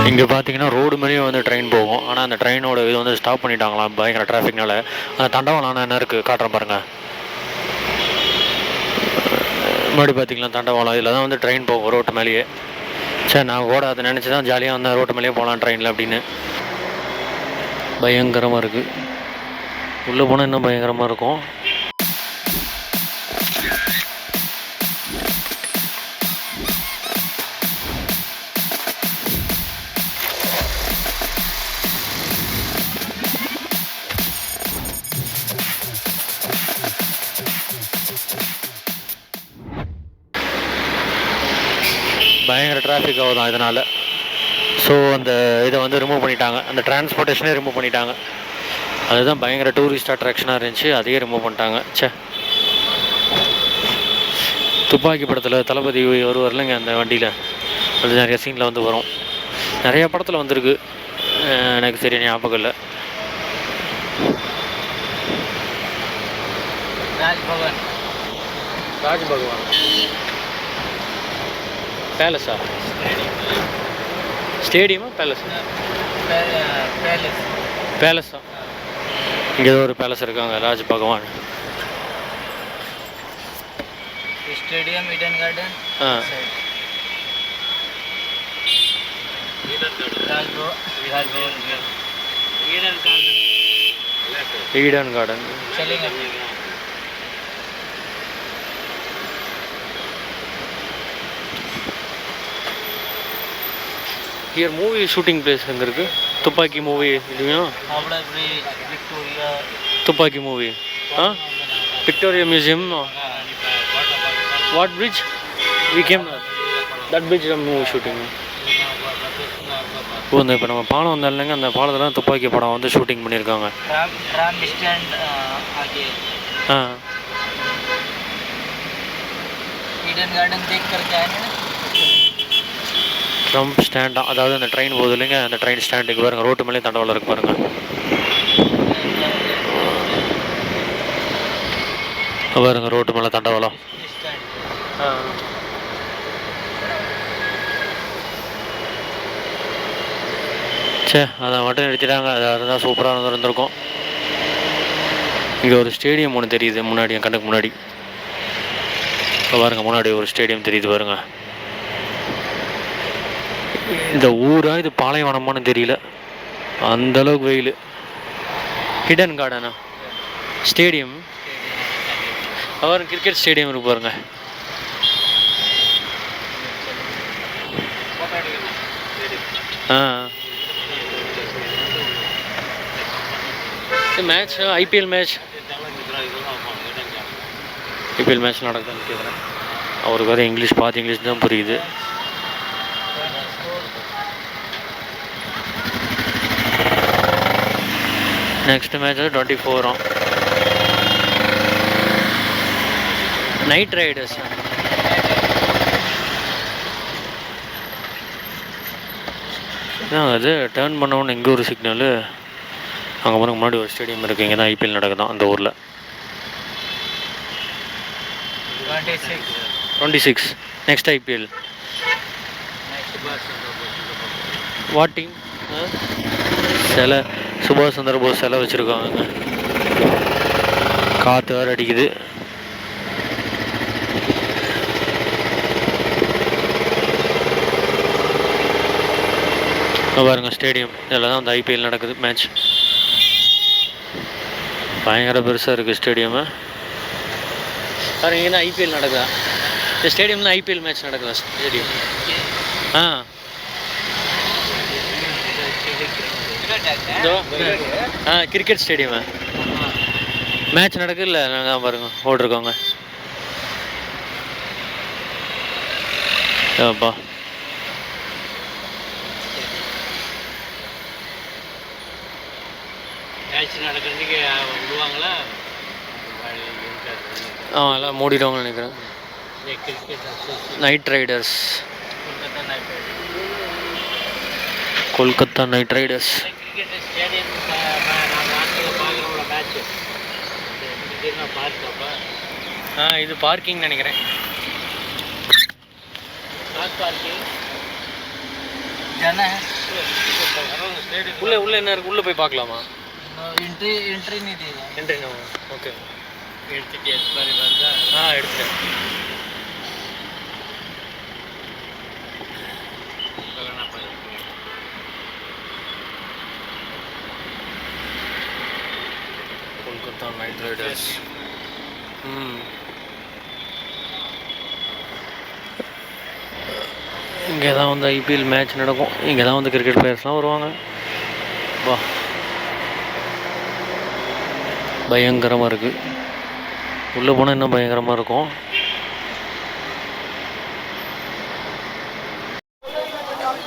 இங்கே பார்த்தீங்கன்னா ரோடு மாதிரியே வந்து ட்ரெயின் போகும். ஆனால் அந்த ட்ரெயினோட இது வந்து ஸ்டாப் பண்ணிட்டாங்களாம் பயங்கர டிராஃபிக்னால. அந்த தண்டவாளம் என்ன இருக்குது காட்டுறேன் பாருங்கள். முன்னாடி பார்த்தீங்களா தண்டவாளம், இதில் தான் வந்து ட்ரெயின் போகும் ரோட்டு மேலேயே. சரி நான் கூட அதை நினச்சி தான் ஜாலியாக வந்து ரோட்டு மேலேயே போகலாம் ட்ரெயினில் அப்படின்னு. பயங்கரமாக இருக்குது. உள்ளே போனால் இன்னும் பயங்கரமாக இருக்கும். பயங்கர டிராஃபிக் ஆகுதான் இதனால். ஸோ அந்த இதை வந்து ரிமூவ் பண்ணிட்டாங்க, அந்த டிரான்ஸ்போர்ட்டேஷனே ரிமூவ் பண்ணிட்டாங்க. அதுதான் பயங்கர டூரிஸ்ட் அட்ராக்ஷனாக இருந்துச்சு, அதையே ரிமூவ் பண்ணிட்டாங்க. சே, துப்பாக்கி படத்தில் தளபதி வருவார்லங்க அந்த வண்டியில், அது நிறைய சீனில் வந்து வரும். நிறைய படத்தில் வந்திருக்கு, எனக்கு சரியா ஞாபகம் இல்லை. ராஜ்பகவான் பேலஸா? ஸ்டேடியமா பேலஸா? பேலஸா? இங்கே ஏதோ ஒரு பேலஸ் இருக்காங்க, ராஜ் பகவான் stadium. Eden garden. Eden garden. Here movie shooting place எங்கே இருக்குது? துப்பாக்கி மூவி இதுவும் Thuppakki movie. Victoria museum. What bridge? We came that bridge movie shooting. ஓ, இந்த இப்போ நம்ம பாலம் வந்தால் இல்லைங்க, அந்த பாலத்தில் துப்பாக்கி படம் வந்து ஷூட்டிங் பண்ணியிருக்காங்க. ட்ரம்ப் ஸ்டாண்டா, அதாவது அந்த ட்ரெயின் போகுது இல்லைங்க, அந்த ட்ரெயின் ஸ்டாண்டுக்கு பாருங்க, ரோட்டு மேலே தண்டவாளம் இருக்கு பாருங்க. பாருங்க ரோட்டு மேலே தண்டவாளம். சே, அதை மட்டும் நிறுத்திட்டாங்க. அது இருந்தால் சூப்பராக இருந்திருக்கும். இங்கே ஒரு ஸ்டேடியம் ஒன்று தெரியுது முன்னாடி, என் கண்ணுக்கு முன்னாடி. இப்போ பாருங்க, முன்னாடி ஒரு ஸ்டேடியம் தெரியுது பாருங்க. இந்த ஊரா இது பாலைவனமானு தெரியல, அந்த அளவுக்கு வெயில். ஹிடன் கார்டனா? ஸ்டேடியம். அவர் கிரிக்கெட் ஸ்டேடியம் இருக்கு பாருங்க. மேட்ச், ஐபிஎல் மேட்ச் நடக்குதுன்னு கேட்குறேன். அவருக்கு வேறு இங்கிலீஷ் பார்த்து இங்கிலீஷ் தான் புரியுது. Next match 24 night Riders. அது டேர்ன் பண்ணவொன்னு இங்கே ஒரு சிக்னலு, அங்கே போன முன்னாடி ஒரு ஸ்டேடியம் இருக்குது, இங்கே தான் ஐபிஎல் நடக்குதான் அந்த ஊரில். 26 நெக்ஸ்ட் ஐபிஎல். What team? சிலை சுபாஷ் சந்திர போஸ் சிலை வச்சுருக்காங்க. காற்று வேறு அடிக்குது. பாருங்க ஸ்டேடியம், இதில் தான் அந்த ஐபிஎல் நடக்குது மேட்ச். பயங்கர பெருசாக இருக்குது ஸ்டேடியமு. பாருங்க, இங்கே தான் ஐபிஎல் நடக்குதா? இந்த ஸ்டேடியமில் ஐபிஎல் மேட்ச் நடக்குதா ஸ்டேடியம்? கிரிக்கெட் ஸ்டேடியமா? மேட்ச் நடக்குது இல்லை, நாங்கள் தான் பாருங்க ஓடிருக்கோங்க. அப்பா, மேட்ச் நடக்கிறதுக்கு விடுவாங்களா? எல்லாம் மூடிடுவாங்கன்னு நினைக்கிறேன். Night Riders, Kolkata knight Riders. இது பார்க்கிங் நினைக்கிறேன். உள்ளே என்ன இருக்குது? உள்ளே போய் பார்க்கலாமா? एंट्री नहीं दी है। Entry okay. எடுத்துட்டியா பாரு வருதா? எடுத்துட்டேன். Kolkata knight riders. இங்கே தான் வந்து ஐபிஎல் மேட்ச் நடக்கும். இங்கே தான் வந்து கிரிக்கெட் பிளேயர்ஸ்லாம் வருவாங்க. வா, பயங்கரமாக இருக்குது. உள்ளே போனால் இன்னும் பயங்கரமாக இருக்கும்.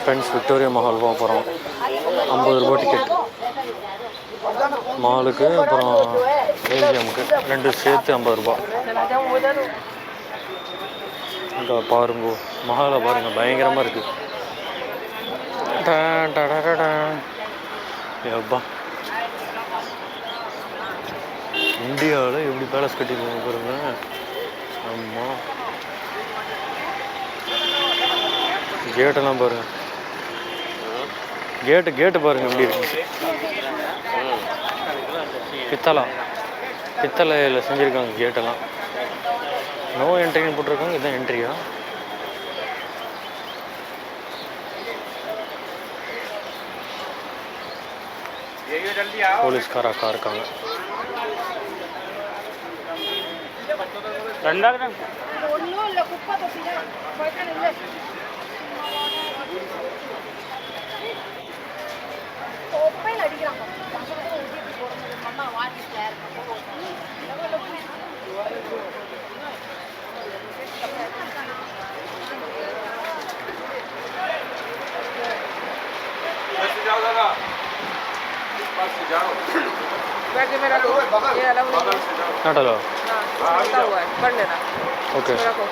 ஃப்ரெண்ட்ஸ், விக்டோரியா மஹால் போக போகிறோம். 50 ரூபா டிக்கெட் மாலுக்கு, அப்புறம் மியூசியமுக்கு, ரெண்டு சேர்த்து 50 ரூபா. இங்கே பாருங்க, மஹாலை பாருங்கள், பயங்கரமாக இருக்குது. எப்பா, இந்தியாவில் எப்படி பேலஸ் கட்டிருக்காங்க பாருங்க. ஆமாம், கேட்டெல்லாம் பாருங்க. கேட்டு பாருங்க எப்படி இருக்கு. பித்தளையில் செஞ்சுருக்காங்க கேட்டெல்லாம். நோ என்ட்ரின்னு போட்டிருக்காங்க. இதுதான் என்ட்ரியா? போலீஸ்கார அக்கா இருக்காங்க. ये अलग ना डालो। हाँ, पढ़ लेना। ओके। रखो।